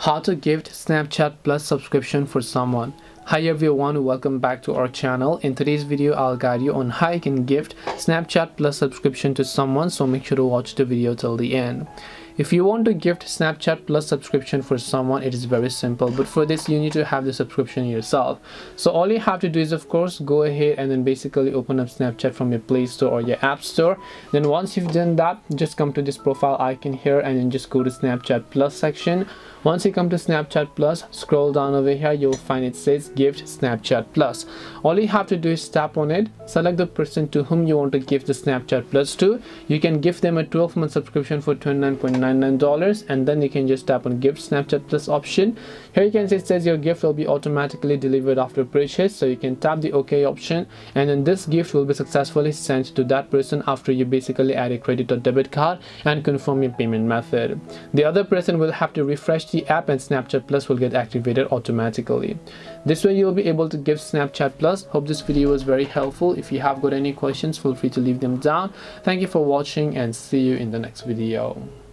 How to gift Snapchat Plus subscription for someone. Hi everyone, welcome back to our channel. In today's video I'll guide you on how you can gift Snapchat Plus subscription to someone, so make sure to watch the video till the end. If you want to gift Snapchat Plus subscription for someone, it is very simple, but for this you need to have the subscription yourself. So all you have to do is, of course, go ahead and then basically open up Snapchat from your Play Store or your App Store. Then once you've done that, just come to this profile icon here and then just go to Snapchat Plus section. Once you come to Snapchat Plus, scroll down over here, you'll find it says gift Snapchat Plus. All you have to do is tap on it, select the person to whom you want to gift the Snapchat Plus to. You can give them a 12-month subscription for $29.99, and then you can just tap on gift Snapchat Plus option. Here you can see it says your gift will be automatically delivered after purchase, so you can tap the OK option, and then this gift will be successfully sent to that person after you basically add a credit or debit card and confirm your payment method. The other person will have to refresh the app and Snapchat Plus will get activated automatically. This way you'll be able to give Snapchat Plus. Hope this video was very helpful. If you have got any questions, feel free to leave them down. Thank you for watching and see you in the next video.